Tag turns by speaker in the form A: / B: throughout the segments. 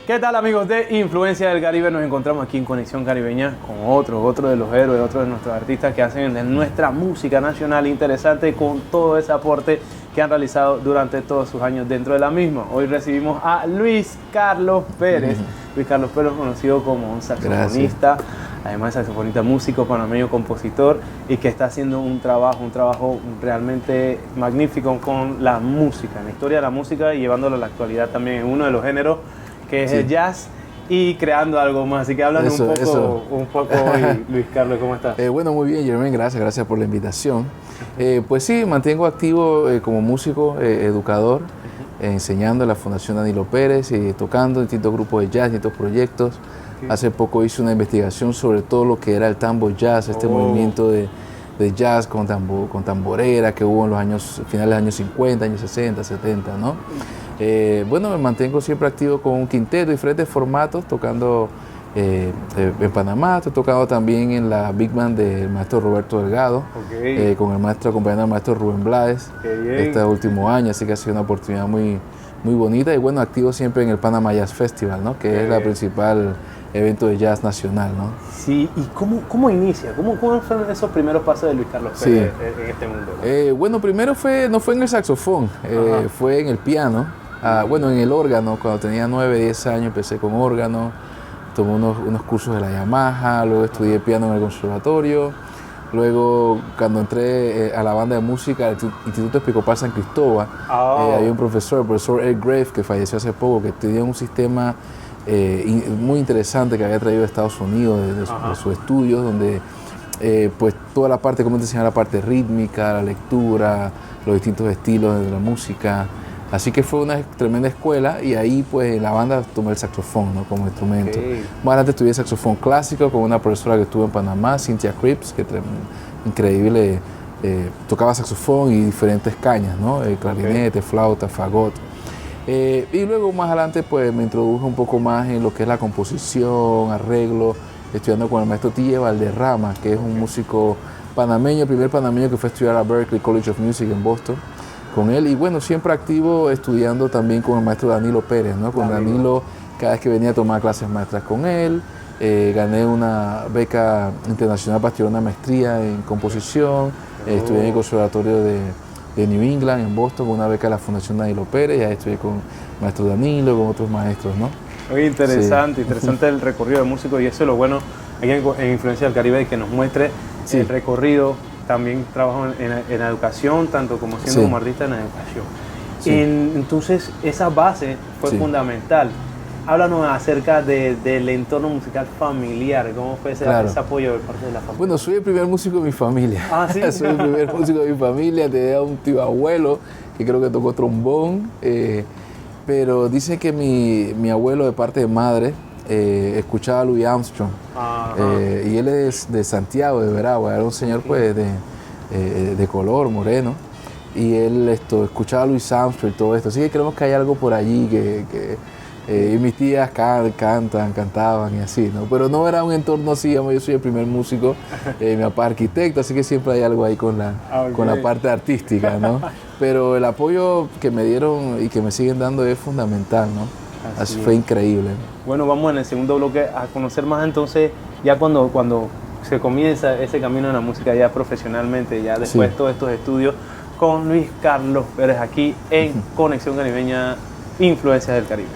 A: ¿Qué tal, amigos de Influencia del Caribe? Nos encontramos aquí en Conexión Caribeña con otro de los héroes, otro de nuestros artistas que hacen de nuestra música nacional interesante con todo ese aporte que han realizado durante todos sus años dentro de la misma. Hoy recibimos a Luis Carlos Pérez. Luis Carlos Pérez, conocido como un saxofonista, además de saxofonista, músico, panameño, compositor, y que está haciendo un trabajo realmente magnífico con la música, en la historia de la música y llevándolo a la actualidad también en uno de los géneros que es el jazz, y creando algo más. Así que háblanos un poco hoy, Luis Carlos, ¿cómo estás?
B: Bueno, muy bien, Jermaine, gracias por la invitación. Pues sí, mantengo activo como músico, educador, enseñando en la Fundación Danilo Pérez y tocando en distintos grupos de jazz, distintos proyectos. Hace poco hice una investigación sobre todo lo que era el tambo jazz, este movimiento de jazz con tamborera que hubo en los años, finales de los años 50, años 60, 70, ¿no? Bueno, me mantengo siempre activo con un quinteto, diferentes formatos, tocando en Panamá. Estoy tocando también en la Big Band del maestro Roberto Delgado, con el maestro, acompañando al maestro Rubén Blades este último año, así que ha sido una oportunidad muy bonita. Y bueno, activo siempre en el Panama Jazz Festival, ¿no? Que es la principal evento de jazz nacional, ¿no?
A: Sí, ¿y cómo inicia? ¿Cómo fueron esos primeros pasos de Luis Carlos Pérez en este mundo, ¿no?
B: Bueno, primero no fue en el saxofón, fue en el piano. Bueno, en el órgano, cuando tenía 9, 10 años empecé con órgano, tomé unos cursos de la Yamaha, luego estudié piano en el conservatorio, luego cuando entré a la banda de música del Instituto Episcopal San Cristóbal, había un profesor, el profesor Ed Grave, que falleció hace poco, que tenía un sistema muy interesante que había traído de Estados Unidos, de sus estudios, donde pues toda la parte, como te enseñaba, la parte rítmica, la lectura, los distintos estilos de la música. Así que fue una tremenda escuela y ahí pues en la banda tomé el saxofón, ¿no? Como instrumento. Más adelante estudié saxofón clásico con una profesora que estuvo en Panamá, Cynthia Cripps, que increíble, tocaba saxofón y diferentes cañas, ¿no? Clarinete, flauta, fagot. Y luego más adelante pues me introduje un poco más en lo que es la composición, arreglo, estudiando con el maestro Tille Valderrama, que es un músico panameño, el primer panameño que fue a estudiar a Berklee College of Music en Boston. Con él, y bueno, siempre activo estudiando también con el maestro Danilo Pérez, ¿no? Con Danilo, cada vez que venía a tomar clases maestras con él, gané una beca internacional para estudiar una maestría en composición, estudié en el conservatorio de New England, en Boston, con una beca de la Fundación Danilo Pérez, y ahí estudié con el maestro Danilo, con otros maestros, ¿no?
A: Muy interesante, interesante el recorrido de músico, y eso es lo bueno aquí en Influencia del Caribe, que nos muestre el recorrido. También trabajo en la educación, tanto como siendo como artista en la educación. Entonces, esa base fue fundamental. Háblanos acerca del entorno musical familiar, cómo fue ese apoyo de parte de la familia.
B: Bueno, soy el primer músico de mi familia.
A: ¿Sí?
B: Soy el primer músico de mi familia. Tenía un tío abuelo que creo que tocó trombón, pero dice que mi abuelo de parte de madre escuchaba a Louis Armstrong, y él es de Santiago, de Veragua, era un señor pues de color, moreno, y él escuchaba a Louis Armstrong y todo esto, así que creemos que hay algo por allí y mis tías cantaban y así, ¿no? Pero no era un entorno así, yo soy el primer músico, mi papá arquitecto, así que siempre hay algo ahí con la parte artística, ¿no? Pero el apoyo que me dieron y que me siguen dando es fundamental, ¿no? Así fue increíble.
A: Bueno, vamos en el segundo bloque a conocer más entonces, ya cuando se comienza ese camino en la música ya profesionalmente, ya después de todos estos estudios, con Luis Carlos Pérez aquí en Conexión Caribeña, Influencias del Caribe.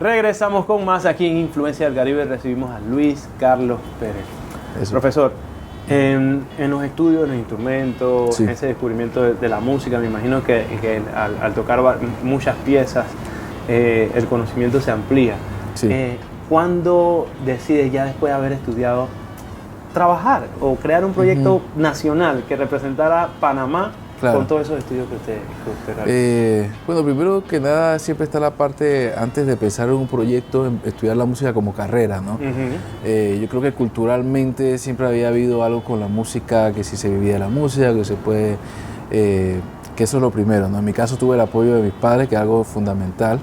A: Regresamos con más aquí en Influencia del Caribe, recibimos a Luis Carlos Pérez. Profesor, en los estudios, en los instrumentos, en ese descubrimiento de la música, me imagino que al tocar muchas piezas, el conocimiento se amplía. ¿Cuándo decides, ya después de haber estudiado, trabajar o crear un proyecto nacional que representara Panamá con todos esos estudios que usted realizó?
B: Bueno, primero que nada siempre está la parte, antes de pensar en un proyecto, en estudiar la música como carrera, ¿no? Yo creo que culturalmente siempre había habido algo con la música, que si se vivía de la música, que se puede, que eso es lo primero, ¿no? En mi caso tuve el apoyo de mis padres, que es algo fundamental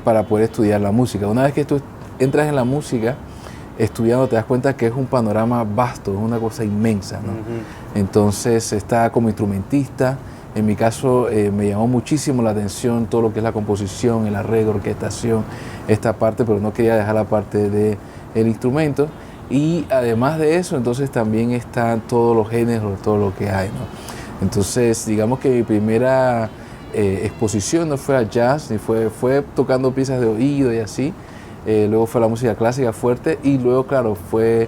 B: para poder estudiar la música. Una vez que tú entras en la música, estudiando te das cuenta que es un panorama vasto, es una cosa inmensa, ¿no? Entonces está como instrumentista, En mi caso me llamó muchísimo la atención todo lo que es la composición, el arreglo, orquestación, esta parte, pero no quería dejar la parte del instrumento. Y además de eso, entonces también están todos los géneros, todo lo que hay, ¿no? Entonces, digamos que mi primera exposición no fue al jazz, ni fue tocando piezas de oído y así. Luego fue la música clásica fuerte y luego, claro, fue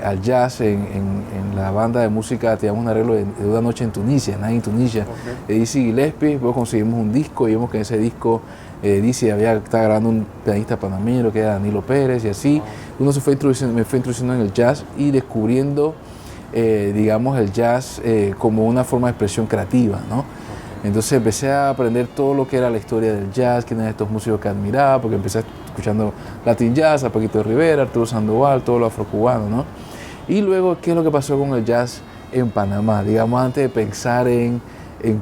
B: al jazz en la banda de música. Teníamos un arreglo de una noche en Tunisia, Night in Tunisia, de Dizzy Gillespie. Luego conseguimos un disco y vimos que en ese disco Dizzy estaba grabando un pianista panameño que era Danilo Pérez y así. Uno me fue introduciendo en el jazz y descubriendo, digamos, el jazz como una forma de expresión creativa, ¿no? Entonces empecé a aprender todo lo que era la historia del jazz, quiénes eran estos músicos que admiraba, porque empecé escuchando Latin Jazz, a Paquito Rivera, Arturo Sandoval, todo lo afrocubano, ¿no? Y luego, ¿qué es lo que pasó con el jazz en Panamá? Digamos, antes de pensar en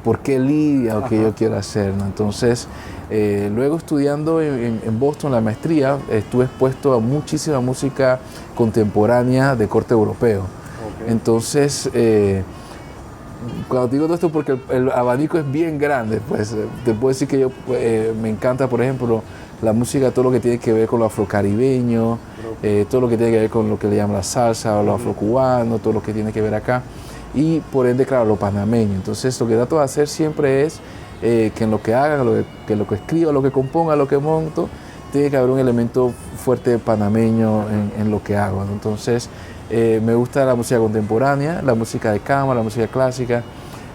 B: por qué lidia o qué yo quiero hacer, ¿no? Entonces, luego estudiando en Boston la maestría, estuve expuesto a muchísima música contemporánea de corte europeo. Entonces, cuando te digo todo esto porque el abanico es bien grande, pues te puedo decir que yo me encanta, por ejemplo, la música, todo lo que tiene que ver con lo afrocaribeño, todo lo que tiene que ver con lo que le llaman la salsa o lo afrocubano, todo lo que tiene que ver acá y por ende, claro, lo panameño. Entonces, lo que trato de hacer siempre es que en lo que haga, que lo que escriba, lo que componga, lo que monto, tiene que haber un elemento fuerte panameño en lo que hago, ¿no? Entonces, me gusta la música contemporánea, la música de cámara, la música clásica.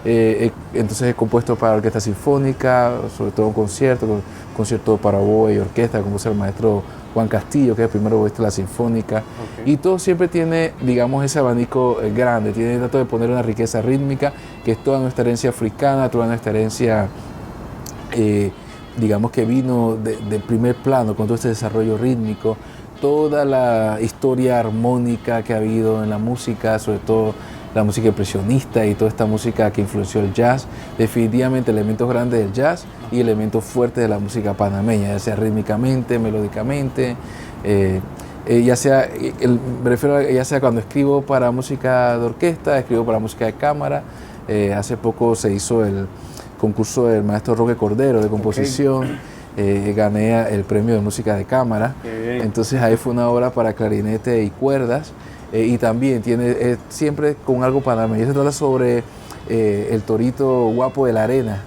B: Entonces he compuesto para orquesta sinfónica, sobre todo un concierto para oboe y orquesta, como es el maestro Juan Castillo, que es el primero oboísta de la sinfónica. Y todo siempre tiene, digamos, ese abanico grande, tiene trato de poner una riqueza rítmica, que es toda nuestra herencia africana, toda nuestra herencia, digamos, que vino de primer plano con todo este desarrollo rítmico, toda la historia armónica que ha habido en la música, sobre todo la música impresionista y toda esta música que influenció el jazz, definitivamente elementos grandes del jazz y elementos fuertes de la música panameña, ya sea rítmicamente, melódicamente, ya sea, me refiero a, ya sea cuando escribo para música de orquesta, escribo para música de cámara. Hace poco se hizo el concurso del maestro Roque Cordero de composición. Gané el premio de música de cámara, entonces ahí fue una obra para clarinete y cuerdas, y también tiene siempre con algo panameño. Se trata sobre el torito guapo de la arena,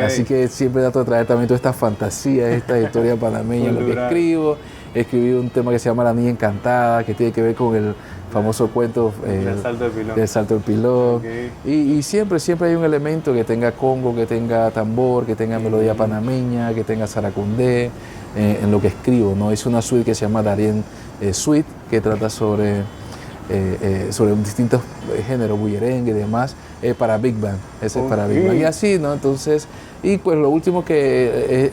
B: así que siempre trato de traer también toda esta fantasía, esta historia panameña en lo que escribo. Escribí un tema que se llama La Niña Encantada, que tiene que ver con el famoso cuento del Salto del Pilón. Y siempre hay un elemento que tenga congo, que tenga tambor, que tenga melodía panameña, que tenga saracundé en lo que escribo, ¿no? Hice una suite que se llama Darien Suite, que trata sobre distintos géneros, bullerengue y demás, para Big Band. Ese es para Big Band. Y así, ¿no? Entonces, y pues lo último que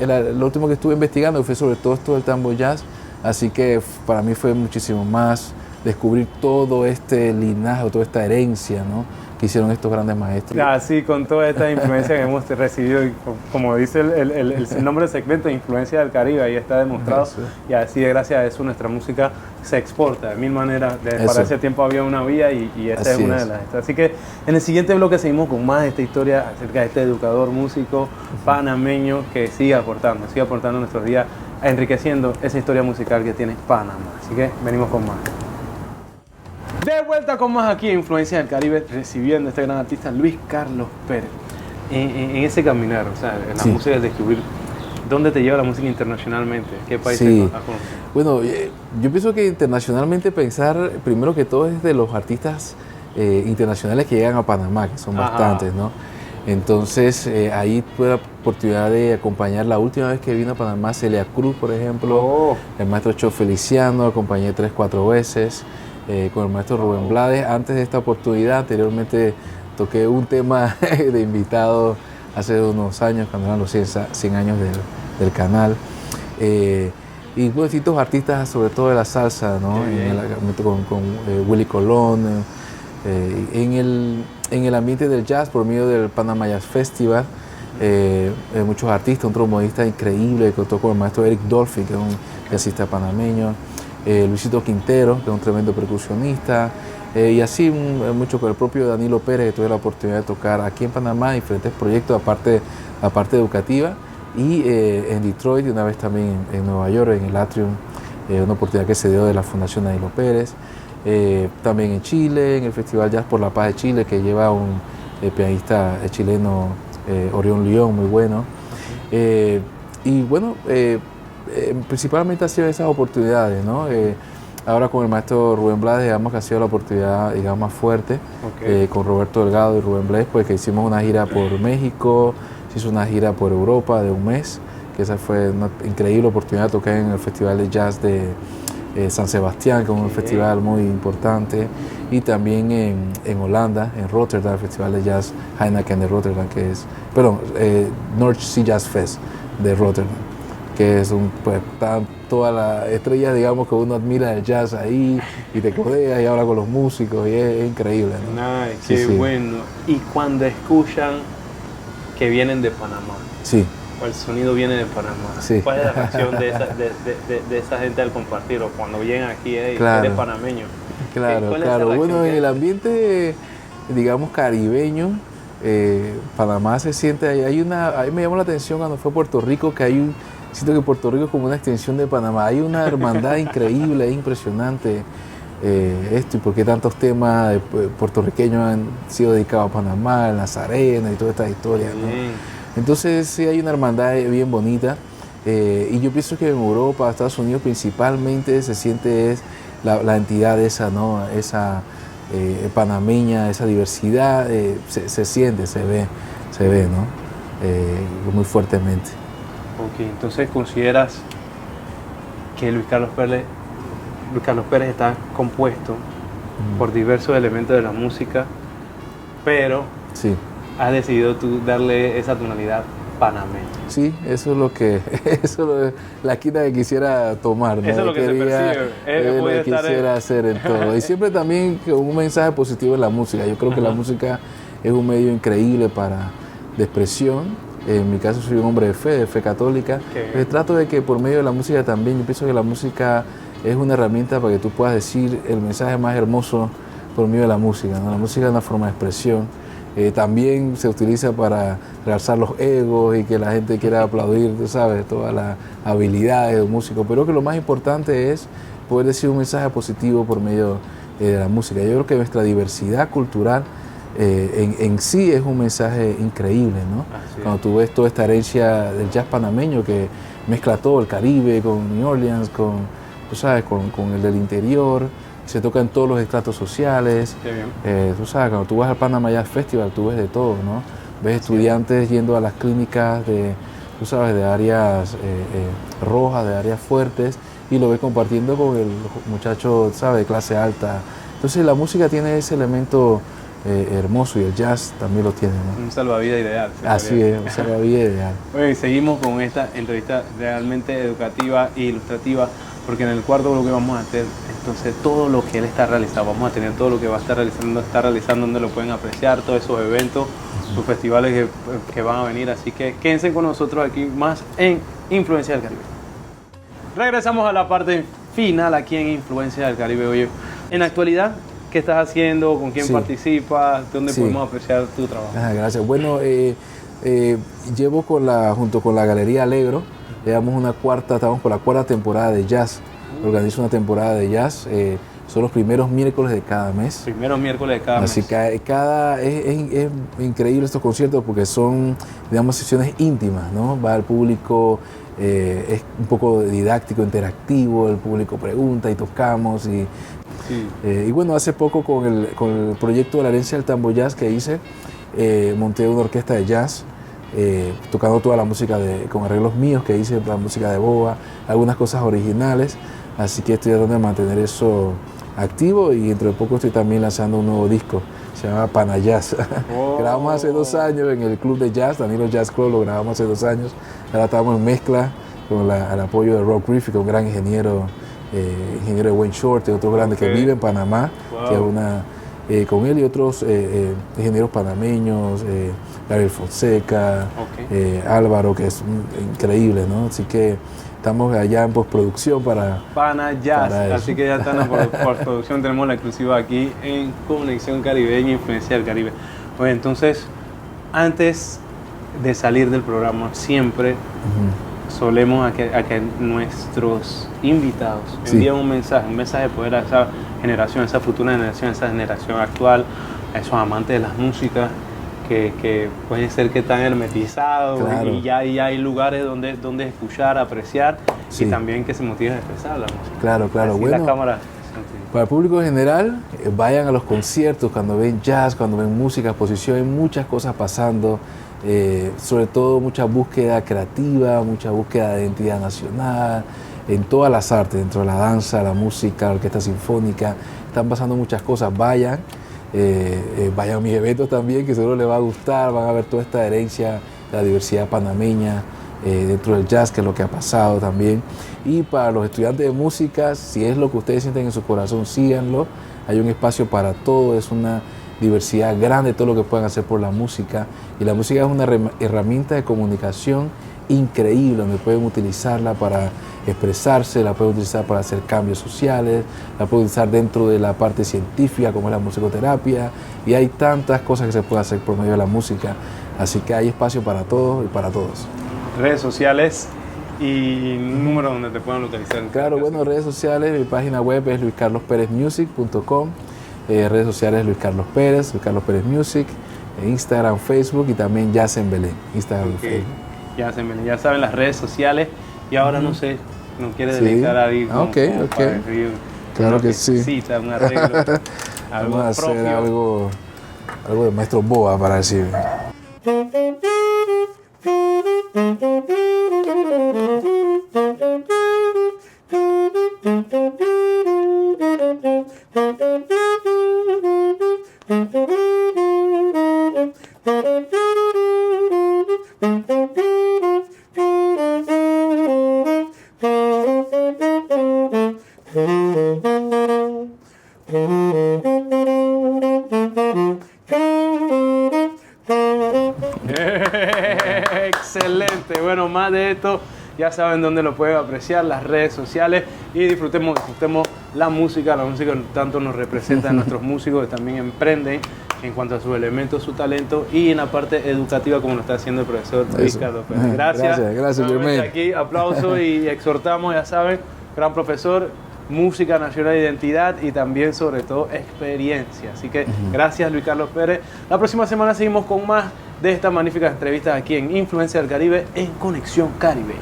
B: estuve investigando fue sobre todo esto del tambo jazz, así que para mí fue muchísimo más descubrir todo este linaje, toda esta herencia, ¿no?, que hicieron estos grandes maestros.
A: Así, con toda esta influencia que hemos recibido, y como dice el nombre del segmento, influencia del Caribe, ahí está demostrado. Eso. Y así, gracias a eso, nuestra música se exporta de mil maneras. Para ese tiempo había una vía y esta es una de las. Así que en el siguiente bloque seguimos con más de esta historia acerca de este educador músico panameño que sigue aportando en nuestros días, enriqueciendo esa historia musical que tiene Panamá. Así que venimos con más. De vuelta con más aquí en Influencia del Caribe, recibiendo a este gran artista Luis Carlos Pérez. En ese caminar, o sea, en la música, de descubrir, ¿dónde te lleva la música internacionalmente? ¿Qué países has conocido?
B: Bueno, yo pienso que internacionalmente pensar, primero que todo, es de los artistas internacionales que llegan a Panamá, que son bastantes, ¿no? Entonces, ahí tuve la oportunidad de acompañar la última vez que vino a Panamá, Celia Cruz, por ejemplo, el maestro Cho Feliciano, acompañé 3-4 veces. Con el maestro Rubén Blades. Antes de esta oportunidad, anteriormente toqué un tema de invitado hace unos años, cuando eran los 100 años del canal. Y con distintos artistas, sobre todo de la salsa, ¿no? Con Willy Colón. En el ambiente del jazz, por medio del Panama Jazz Festival, muchos artistas, un trombonista increíble que tocó con el maestro Eric Dolphy, que es un jazzista panameño. Luisito Quintero, que es un tremendo percusionista, Y así mucho con el propio Danilo Pérez, que tuve la oportunidad de tocar aquí en Panamá, diferentes proyectos, aparte educativa, y en Detroit, y una vez también en Nueva York, en el Atrium, una oportunidad que se dio de la Fundación Danilo Pérez. También en Chile, en el Festival Jazz por la Paz de Chile, que lleva un pianista chileno, Orión León, muy bueno. Y bueno, principalmente ha sido esas oportunidades, ¿no? Ahora con el maestro Rubén Blades, digamos que ha sido la oportunidad, digamos, más fuerte, con Roberto Delgado y Rubén Blades, pues que hicimos una gira por México, se hizo una gira por Europa de un mes, que esa fue una increíble oportunidad de tocar en el Festival de Jazz de San Sebastián, que es un festival muy importante, y también en Holanda, en Rotterdam, el Festival de Jazz Heineken de Rotterdam, que es, perdón, North Sea Jazz Fest de Rotterdam, que es pues, están todas las estrellas, digamos, que uno admira del jazz ahí, y te codea y habla con los músicos, y es increíble, ¿no?
A: Nice, qué bueno. Y cuando escuchan que vienen de Panamá,
B: sí,
A: o el sonido viene de Panamá,
B: sí.
A: ¿Cuál es la reacción de esa gente al compartir? O cuando llegan aquí,
B: claro,
A: eres panameño.
B: Claro, claro. Bueno, en el ambiente, digamos, caribeño, Panamá se siente, a mí me llamó la atención cuando fue a Puerto Rico, que siento que Puerto Rico es como una extensión de Panamá, hay una hermandad increíble, es impresionante esto, y por qué tantos temas puertorriqueños han sido dedicados a Panamá, el Nazarena y todas estas historias, ¿no? Entonces sí hay una hermandad bien bonita, y yo pienso que en Europa, Estados Unidos principalmente, se siente la entidad esa, ¿no? Esa panameña, esa diversidad, se siente, se ve, ¿no? Muy fuertemente.
A: Ok, entonces consideras que Luis Carlos Pérez está compuesto por diversos elementos de la música, pero
B: sí,
A: has decidido tú darle esa tonalidad panameña.
B: Sí, eso es lo que, la esquina que quisiera tomar, ¿no?
A: Eso es lo que se percibe.
B: Lo que quisiera hacer en todo. Y siempre también con un mensaje positivo en la música. Yo creo que la música es un medio increíble de expresión. En mi caso soy un hombre de fe católica. Trato de que por medio de la música también, yo pienso que la música es una herramienta para que tú puedas decir el mensaje más hermoso por medio de la música, ¿no? La música es una forma de expresión. También se utiliza para realzar los egos y que la gente quiera aplaudir, tú sabes, todas las habilidades de un músico. Pero que lo más importante es poder decir un mensaje positivo por medio de la música. Yo creo que nuestra diversidad cultural en sí es un mensaje increíble, ¿no? Cuando tú ves toda esta herencia del jazz panameño que mezcla todo, el Caribe con New Orleans, tú sabes, con el del interior, se toca en todos los estratos sociales. Tú sabes, cuando tú vas al Panama Jazz Festival, tú ves de todo, ¿no? Ves estudiantes yendo a las clínicas tú sabes, de áreas rojas, de áreas fuertes, y lo ves compartiendo con el muchacho, ¿sabes?, de clase alta. Entonces la música tiene ese elemento hermoso, y el jazz también lo tiene, ¿no?
A: Un salvavidas ideal.
B: Así es, un salvavidas ideal.
A: Bueno, y seguimos con esta entrevista realmente educativa e ilustrativa, porque en el cuarto bloque vamos a tener entonces todo lo que él está realizando, vamos a tener todo lo que va a estar realizando, donde lo pueden apreciar, todos esos eventos, sus festivales que van a venir, así que quédense con nosotros aquí más en Influencia del Caribe. Regresamos a la parte final aquí en Influencia del Caribe. Oye, en la actualidad, ¿qué estás haciendo? ¿Con quién participas? ¿Dónde podemos apreciar tu trabajo?
B: Gracias. Bueno, llevo junto con la Galería Alegro, estamos por la cuarta temporada de jazz. Organizo una temporada de jazz. Son los primeros miércoles de cada mes.
A: Primeros miércoles de cada mes.
B: Así que es increíble estos conciertos porque son, digamos, sesiones íntimas, ¿no? Va el público, es un poco didáctico, interactivo, el público pregunta y tocamos. Y bueno, hace poco con el proyecto de la herencia del tambo jazz que hice, monté una orquesta de jazz, tocando toda la música con arreglos míos que hice, la música de Boa, algunas cosas originales. Así que estoy tratando de mantener eso activo, y dentro de poco estoy también lanzando un nuevo disco, se llama Panajazz. Grabamos hace 2 años en el club de jazz, Danilo Jazz Club, lo grabamos hace 2 años. Ahora estamos en mezcla con el apoyo de Rob Griffith, un gran ingeniero de Wayne Short, y otro grande que vive en Panamá, que es con él y otros ingenieros panameños, Gabriel Fonseca, Álvaro, que es increíble, ¿no? Así que Estamos allá en postproducción para
A: Jazz,
B: para
A: así
B: eso.
A: que ya están en postproducción, tenemos la exclusiva aquí en Conexión Caribeña, Influencia del Caribe. Oye, entonces, antes de salir del programa, siempre solemos a que nuestros invitados envíen un mensaje de poder a esa generación, a esa futura generación, a esa generación actual, a esos amantes de las músicas que pueden ser que están hermetizados,
B: Claro.
A: y ya hay lugares donde escuchar, apreciar,
B: Sí.
A: y también que se motiven a expresar la música.
B: Claro, claro.
A: Así
B: Bueno,
A: la cámara.
B: para el público en general, vayan a los conciertos, cuando ven jazz, cuando ven música, exposición, hay muchas cosas pasando, sobre todo mucha búsqueda creativa, mucha búsqueda de identidad nacional, en todas las artes, dentro de la danza, la música, la orquesta sinfónica, están pasando muchas cosas, vayan a mis eventos también, que seguro les va a gustar, van a ver toda esta herencia, la diversidad panameña, dentro del jazz, que es lo que ha pasado también. Y para los estudiantes de música, si es lo que ustedes sienten en su corazón, síganlo. Hay un espacio para todo, es una diversidad grande, todo lo que puedan hacer por la música. Y la música es una herramienta de comunicación increíble, donde pueden utilizarla para expresarse, la pueden utilizar para hacer cambios sociales, la pueden utilizar dentro de la parte científica, como es la musicoterapia. Y hay tantas cosas que se pueden hacer por medio de la música. Así que hay espacio para todos y para todos.
A: Redes sociales y número donde te puedan localizar.
B: Claro, bueno, redes sociales, mi página web es luiscarlosperezmusic.com, redes sociales Luis Carlos Pérez Music, Instagram, Facebook y también Jazz en Belén, Instagram y Facebook.
A: Ya saben las redes sociales, y ahora no sé, nos quiere
B: Sí.
A: dedicar a ir
B: Ok. Claro que sí.
A: Necesita un arreglo, algo
B: Vamos a hacer
A: propio.
B: algo de Maestro Boa para decir.
A: Excelente, bueno, más de esto ya saben dónde lo pueden apreciar, las redes sociales, y disfrutemos la música tanto nos representa a nuestros músicos que también emprenden en cuanto a sus elementos, su talento, y en la parte educativa como lo está haciendo el profesor Luis Carlos Pérez. Gracias,
B: Gracias, Germain.
A: aquí aplauso y exhortamos, ya saben, gran profesor, música nacional, identidad y también sobre todo experiencia. Así que gracias Luis Carlos Pérez. La próxima semana seguimos con más de estas magníficas entrevistas aquí en Influencia del Caribe en Conexión Caribe.